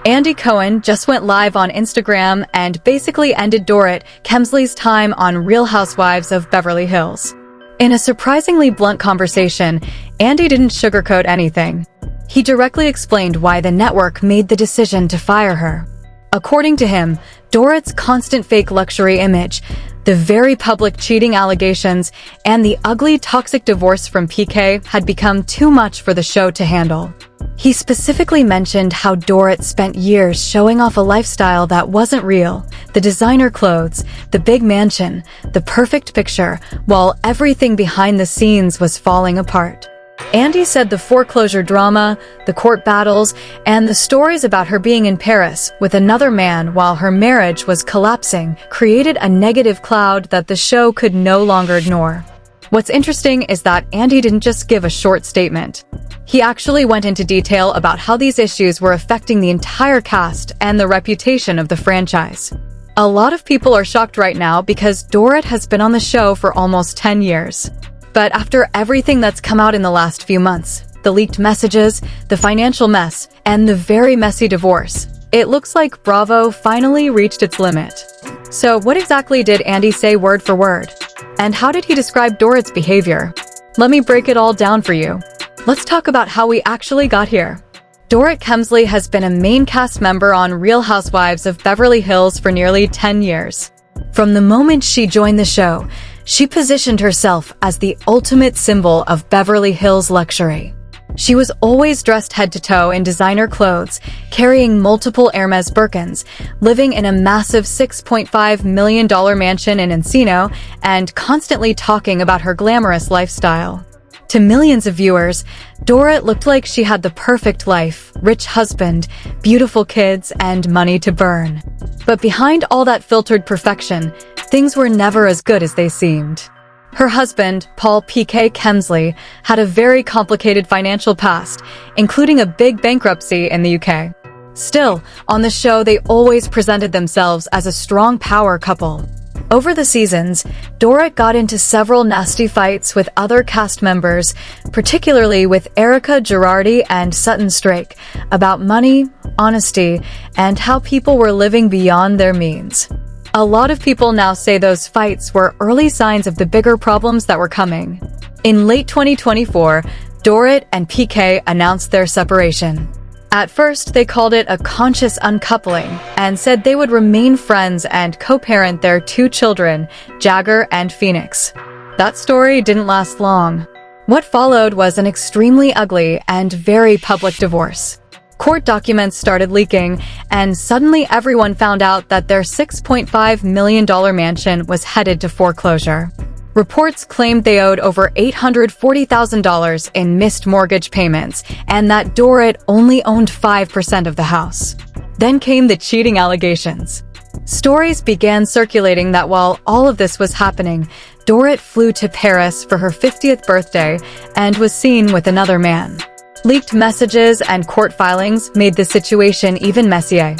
Andy Cohen just went live on Instagram and basically ended Dorit Kemsley's time on Real Housewives of Beverly Hills. In a surprisingly blunt conversation, Andy didn't sugarcoat anything. He directly explained why the network made the decision to fire her. According to him, Dorit's constant fake luxury image, the very public cheating allegations, and the ugly toxic divorce from PK had become too much for the show to handle. He specifically mentioned how Dorit spent years showing off a lifestyle that wasn't real, the designer clothes, the big mansion, the perfect picture, while everything behind the scenes was falling apart. Andy said the foreclosure drama, the court battles, and the stories about her being in Paris with another man while her marriage was collapsing created a negative cloud that the show could no longer ignore. What's interesting is that Andy didn't just give a short statement. He actually went into detail about how these issues were affecting the entire cast and the reputation of the franchise. A lot of people are shocked right now because Dorit has been on the show for almost 10 years. But after everything that's come out in the last few months, the leaked messages, the financial mess, and the very messy divorce, it looks like Bravo finally reached its limit. So what exactly did Andy say word for word? And how did he describe Dorit's behavior? Let me break it all down for you. Let's talk about how we actually got here. Dorit Kemsley has been a main cast member on Real Housewives of Beverly Hills for nearly 10 years. From the moment she joined the show, she positioned herself as the ultimate symbol of Beverly Hills luxury. She was always dressed head to toe in designer clothes, carrying multiple Hermes Birkins, living in a massive $6.5 million mansion in Encino, and constantly talking about her glamorous lifestyle. To millions of viewers, Dorit looked like she had the perfect life, rich husband, beautiful kids, and money to burn. But behind all that filtered perfection, things were never as good as they seemed. Her husband, Paul PK Kemsley, had a very complicated financial past, including a big bankruptcy in the UK. Still, on the show they always presented themselves as a strong power couple. Over the seasons, Dorit got into several nasty fights with other cast members, particularly with Erica Girardi and Sutton Strake, about money, honesty, and how people were living beyond their means. A lot of people now say those fights were early signs of the bigger problems that were coming. In late 2024, Dorit and PK announced their separation. At first, they called it a conscious uncoupling and said they would remain friends and co-parent their 2 children, Jagger and Phoenix. That story didn't last long. What followed was an extremely ugly and very public divorce. Court documents started leaking, and suddenly everyone found out that their $6.5 million mansion was headed to foreclosure. Reports claimed they owed over $840,000 in missed mortgage payments, and that Dorit only owned 5% of the house. Then came the cheating allegations. Stories began circulating that while all of this was happening, Dorit flew to Paris for her 50th birthday and was seen with another man. Leaked messages and court filings made the situation even messier.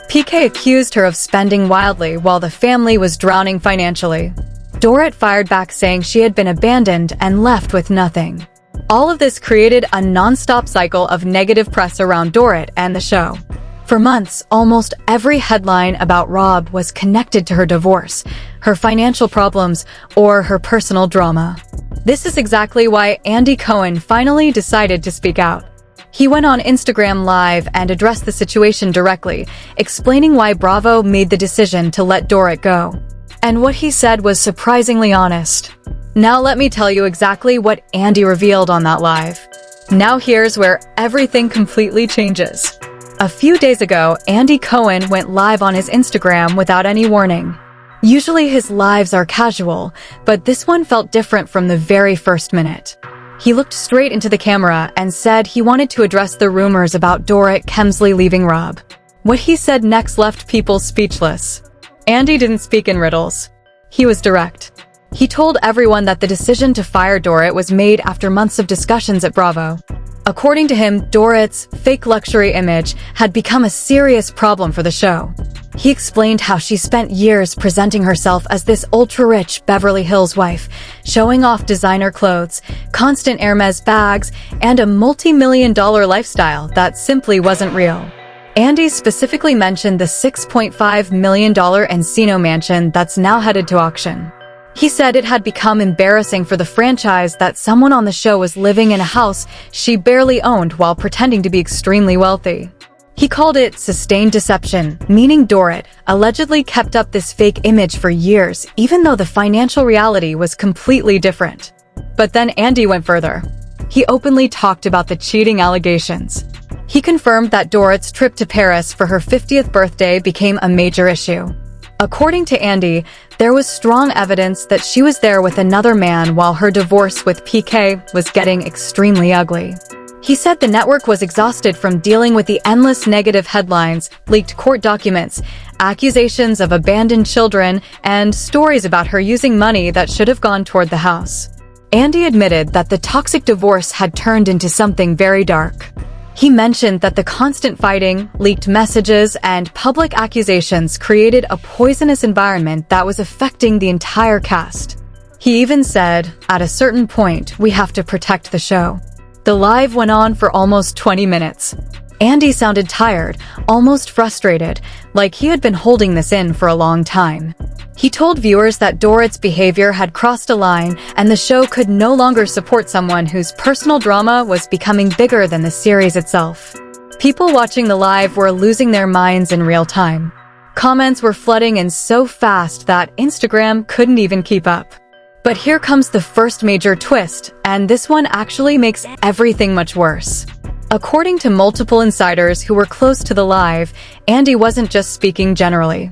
PK accused her of spending wildly while the family was drowning financially. Dorit fired back saying she had been abandoned and left with nothing. All of this created a non-stop cycle of negative press around Dorit and the show. For months, almost every headline about Rob was connected to her divorce, her financial problems, or her personal drama. This is exactly why Andy Cohen finally decided to speak out. He went on Instagram Live and addressed the situation directly, explaining why Bravo made the decision to let Dorit go. And what he said was surprisingly honest. Now let me tell you exactly what Andy revealed on that live. Now here's where everything completely changes. A few days ago, Andy Cohen went live on his Instagram without any warning. Usually his lives are casual, but this one felt different from the very first minute. He looked straight into the camera and said he wanted to address the rumors about Dorit Kemsley leaving Rob. What he said next left people speechless. Andy didn't speak in riddles. He was direct. He told everyone that the decision to fire Dorit was made after months of discussions at Bravo. According to him, Dorit's fake luxury image had become a serious problem for the show. He explained how she spent years presenting herself as this ultra-rich Beverly Hills wife, showing off designer clothes, constant Hermes bags, and a multi-million-dollar lifestyle that simply wasn't real. Andy specifically mentioned the $6.5 million Encino mansion that's now headed to auction. He said it had become embarrassing for the franchise that someone on the show was living in a house she barely owned while pretending to be extremely wealthy. He called it sustained deception, meaning Dorit allegedly kept up this fake image for years, even though the financial reality was completely different. But then Andy went further. He openly talked about the cheating allegations. He confirmed that Dorit's trip to Paris for her 50th birthday became a major issue. According to Andy, there was strong evidence that she was there with another man while her divorce with PK was getting extremely ugly. He said the network was exhausted from dealing with the endless negative headlines, leaked court documents, accusations of abandoned children, and stories about her using money that should have gone toward the house. Andy admitted that the toxic divorce had turned into something very dark. He mentioned that the constant fighting, leaked messages, and public accusations created a poisonous environment that was affecting the entire cast. He even said, "At a certain point, we have to protect the show." The live went on for almost 20 minutes. Andy sounded tired, almost frustrated, like he had been holding this in for a long time. He told viewers that Dorit's behavior had crossed a line and the show could no longer support someone whose personal drama was becoming bigger than the series itself. People watching the live were losing their minds in real time. Comments were flooding in so fast that Instagram couldn't even keep up. But here comes the first major twist, and this one actually makes everything much worse. According to multiple insiders who were close to the live, Andy wasn't just speaking generally.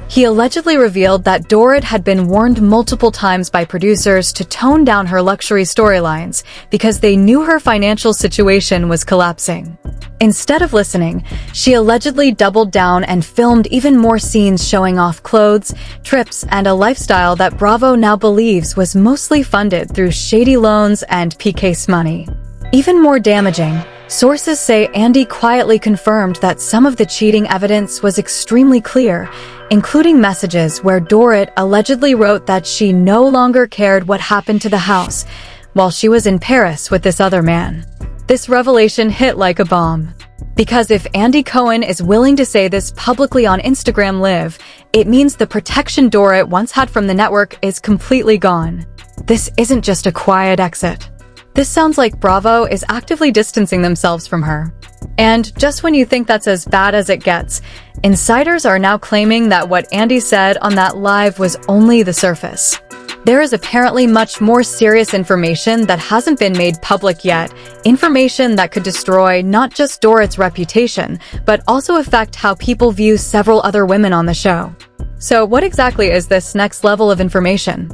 He allegedly revealed that Dorit had been warned multiple times by producers to tone down her luxury storylines because they knew her financial situation was collapsing. Instead of listening, she allegedly doubled down and filmed even more scenes showing off clothes, trips, and a lifestyle that Bravo now believes was mostly funded through shady loans and PK's money. Even more damaging, sources say Andy quietly confirmed that some of the cheating evidence was extremely clear, including messages where Dorit allegedly wrote that she no longer cared what happened to the house while she was in Paris with this other man. This revelation hit like a bomb. Because if Andy Cohen is willing to say this publicly on Instagram Live, it means the protection Dorit once had from the network is completely gone. This isn't just a quiet exit. This sounds like Bravo is actively distancing themselves from her. And just when you think that's as bad as it gets, insiders are now claiming that what Andy said on that live was only the surface. There is apparently much more serious information that hasn't been made public yet, information that could destroy not just Dorit's reputation, but also affect how people view several other women on the show. So what exactly is this next level of information?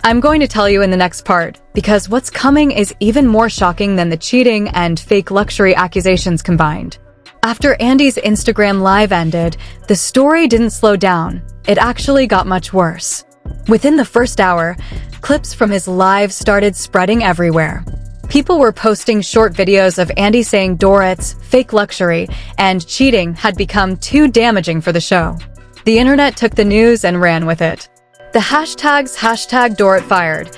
I'm going to tell you in the next part, because what's coming is even more shocking than the cheating and fake luxury accusations combined. After Andy's Instagram live ended, the story didn't slow down. It actually got much worse. Within the first hour, clips from his live started spreading everywhere. People were posting short videos of Andy saying Dorit's fake luxury and cheating had become too damaging for the show. The internet took the news and ran with it. The hashtags #Dorit fired,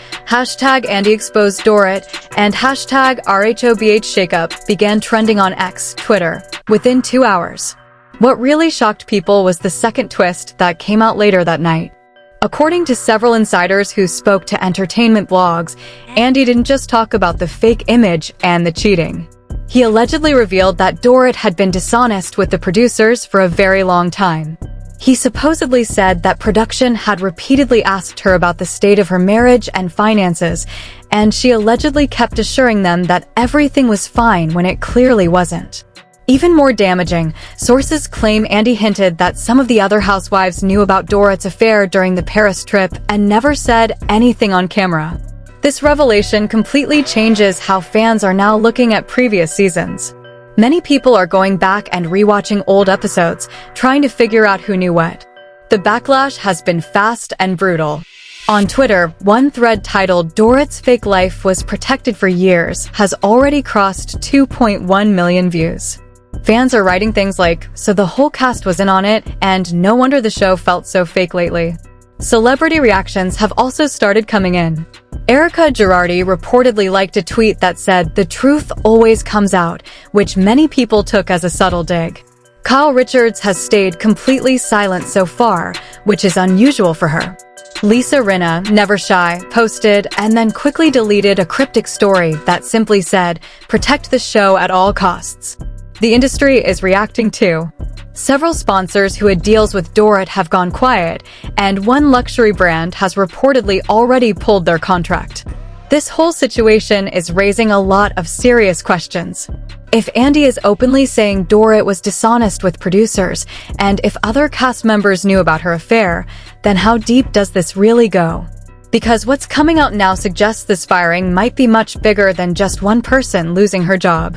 #Andy exposed Dorit, and #RHOBH shakeup began trending on X, Twitter, within 2 hours. What really shocked people was the second twist that came out later that night. According to several insiders who spoke to entertainment blogs, Andy didn't just talk about the fake image and the cheating. He allegedly revealed that Dorit had been dishonest with the producers for a very long time. He supposedly said that production had repeatedly asked her about the state of her marriage and finances, and she allegedly kept assuring them that everything was fine when it clearly wasn't. Even more damaging, sources claim Andy hinted that some of the other housewives knew about Dorit's affair during the Paris trip and never said anything on camera. This revelation completely changes how fans are now looking at previous seasons. Many people are going back and rewatching old episodes, trying to figure out who knew what. The backlash has been fast and brutal. On Twitter, one thread titled "Dorit's Fake Life Was Protected for Years" has already crossed 2.1 million views. Fans are writing things like, "So the whole cast was in on it, and no wonder the show felt so fake lately." Celebrity reactions have also started coming in. Erica Girardi reportedly liked a tweet that said, "The truth always comes out," which many people took as a subtle dig. Kyle Richards has stayed completely silent so far, which is unusual for her. Lisa Rinna, never shy, posted and then quickly deleted a cryptic story that simply said, "Protect the show at all costs." The industry is reacting too. Several sponsors who had deals with Dorit have gone quiet, and one luxury brand has reportedly already pulled their contract. This whole situation is raising a lot of serious questions. If Andy is openly saying Dorit was dishonest with producers, and if other cast members knew about her affair, then how deep does this really go? Because what's coming out now suggests this firing might be much bigger than just one person losing her job.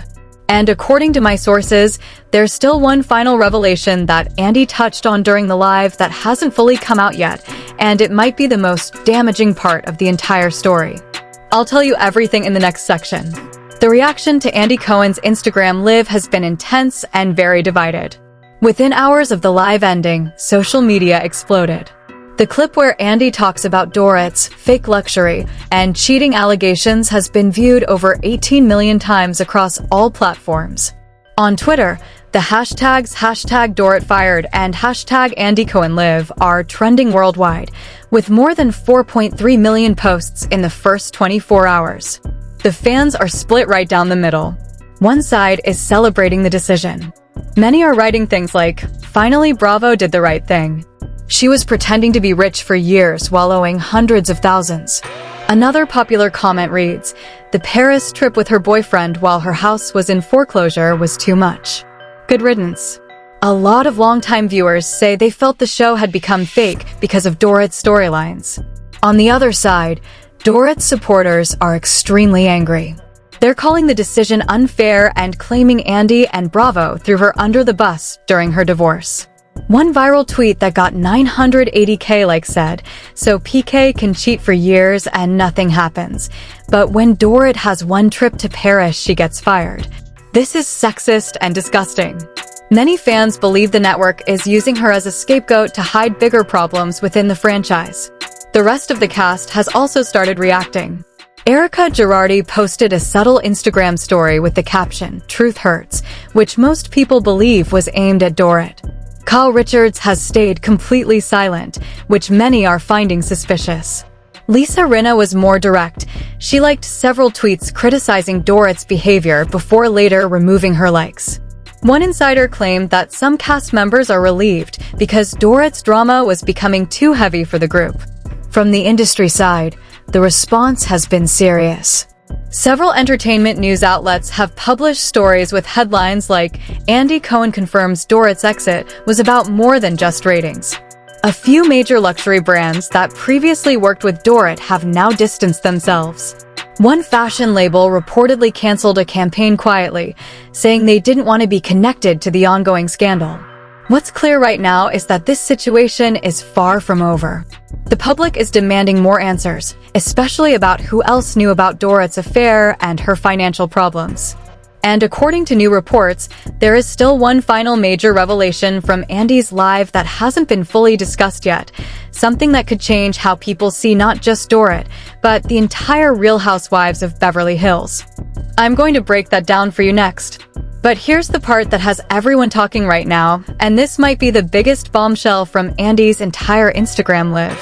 And according to my sources, there's still one final revelation that Andy touched on during the live that hasn't fully come out yet, and it might be the most damaging part of the entire story. I'll tell you everything in the next section. The reaction to Andy Cohen's Instagram live has been intense and very divided. Within hours of the live ending, social media exploded. The clip where Andy talks about Dorit's fake luxury and cheating allegations has been viewed over 18 million times across all platforms. On Twitter, the hashtags #DoritFired and #AndyCohenLive are trending worldwide, with more than 4.3 million posts in the first 24 hours. The fans are split right down the middle. One side is celebrating the decision. Many are writing things like, "Finally, Bravo did the right thing. She was pretending to be rich for years while owing hundreds of thousands." Another popular comment reads, "The Paris trip with her boyfriend while her house was in foreclosure was too much. Good riddance." A lot of longtime viewers say they felt the show had become fake because of Dorit's storylines. On the other side, Dorit's supporters are extremely angry. They're calling the decision unfair and claiming Andy and Bravo threw her under the bus during her divorce. One viral tweet that got 980K likes said, "So PK can cheat for years and nothing happens. But when Dorit has one trip to Paris, she gets fired. This is sexist and disgusting." Many fans believe the network is using her as a scapegoat to hide bigger problems within the franchise. The rest of the cast has also started reacting. Erica Girardi posted a subtle Instagram story with the caption, "Truth Hurts," which most people believe was aimed at Dorit. Kyle Richards has stayed completely silent, which many are finding suspicious. Lisa Rinna was more direct. She liked several tweets criticizing Dorit's behavior before later removing her likes. One insider claimed that some cast members are relieved because Dorit's drama was becoming too heavy for the group. From the industry side, the response has been serious. Several entertainment news outlets have published stories with headlines like, "Andy Cohen confirms Dorit's exit was about more than just ratings." A few major luxury brands that previously worked with Dorit have now distanced themselves. One fashion label reportedly canceled a campaign quietly, saying they didn't want to be connected to the ongoing scandal. What's clear right now is that this situation is far from over. The public is demanding more answers, especially about who else knew about Dorit's affair and her financial problems. And according to new reports, there is still one final major revelation from Andy's live that hasn't been fully discussed yet, something that could change how people see not just Dorit, but the entire Real Housewives of Beverly Hills. I'm going to break that down for you next. But here's the part that has everyone talking right now, and this might be the biggest bombshell from Andy's entire Instagram live.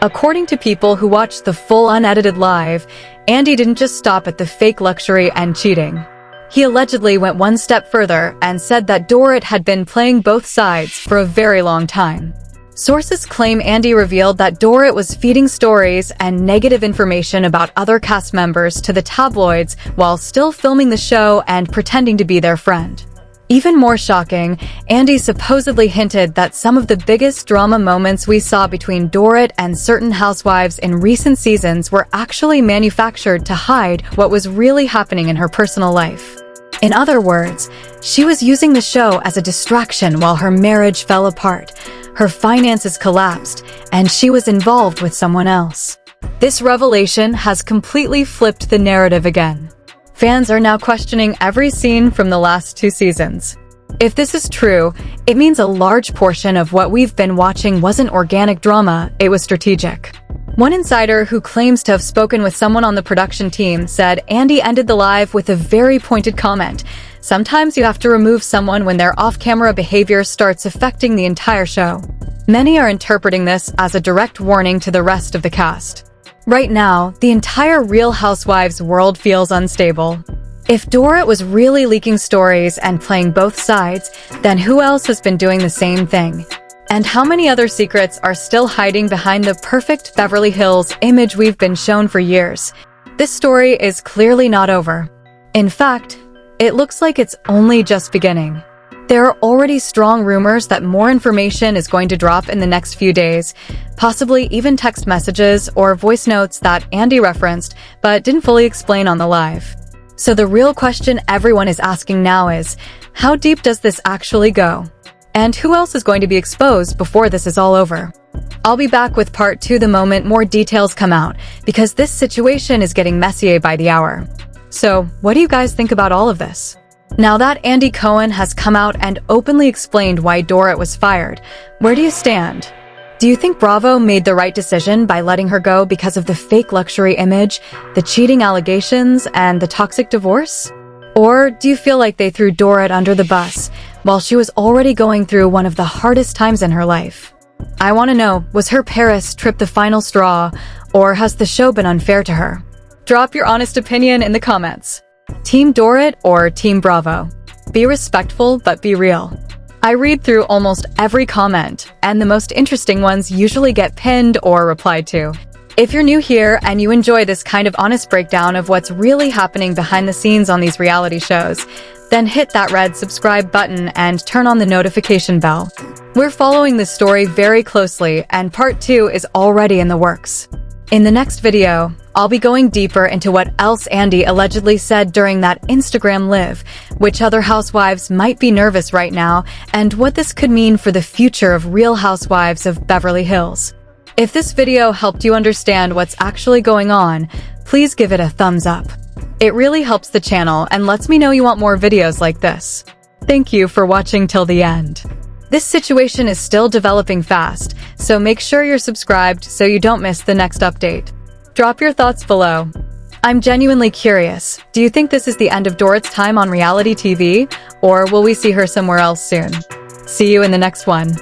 According to people who watched the full unedited live, Andy didn't just stop at the fake luxury and cheating. He allegedly went one step further and said that Dorit had been playing both sides for a very long time. Sources claim Andy revealed that Dorit was feeding stories and negative information about other cast members to the tabloids while still filming the show and pretending to be their friend. Even more shocking, Andy supposedly hinted that some of the biggest drama moments we saw between Dorit and certain housewives in recent seasons were actually manufactured to hide what was really happening in her personal life. In other words, she was using the show as a distraction while her marriage fell apart, her finances collapsed, and she was involved with someone else. This revelation has completely flipped the narrative again. Fans are now questioning every scene from the last 2 seasons. If this is true, it means a large portion of what we've been watching wasn't organic drama, it was strategic. One insider who claims to have spoken with someone on the production team said Andy ended the live with a very pointed comment. Sometimes you have to remove someone when their off-camera behavior starts affecting the entire show. Many are interpreting this as a direct warning to the rest of the cast. Right now, the entire Real Housewives world feels unstable. If Dorit was really leaking stories and playing both sides, then who else has been doing the same thing? And how many other secrets are still hiding behind the perfect Beverly Hills image we've been shown for years? This story is clearly not over. In fact, it looks like it's only just beginning. There are already strong rumors that more information is going to drop in the next few days, possibly even text messages or voice notes that Andy referenced but didn't fully explain on the live. So the real question everyone is asking now is, how deep does this actually go? And who else is going to be exposed before this is all over? I'll be back with part 2 the moment more details come out, because this situation is getting messier by the hour. So, what do you guys think about all of this? Now that Andy Cohen has come out and openly explained why Dorit was fired, where do you stand? Do you think Bravo made the right decision by letting her go because of the fake luxury image, the cheating allegations, and the toxic divorce? Or do you feel like they threw Dorit under the bus while she was already going through one of the hardest times in her life? I want to know, was her Paris trip the final straw, or has the show been unfair to her? Drop your honest opinion in the comments. Team Dorit or Team Bravo? Be respectful, but be real. I read through almost every comment, and the most interesting ones usually get pinned or replied to. If you're new here and you enjoy this kind of honest breakdown of what's really happening behind the scenes on these reality shows, then hit that red subscribe button and turn on the notification bell. We're following this story very closely, and part 2 is already in the works. In the next video, I'll be going deeper into what else Andy allegedly said during that Instagram live, which other housewives might be nervous right now, and what this could mean for the future of Real Housewives of Beverly Hills. If this video helped you understand what's actually going on, please give it a thumbs up. It really helps the channel and lets me know you want more videos like this. Thank you for watching till the end. This situation is still developing fast, so make sure you're subscribed so you don't miss the next update. Drop your thoughts below. I'm genuinely curious. Do you think this is the end of Dorit's time on reality TV, or will we see her somewhere else soon? See you in the next one.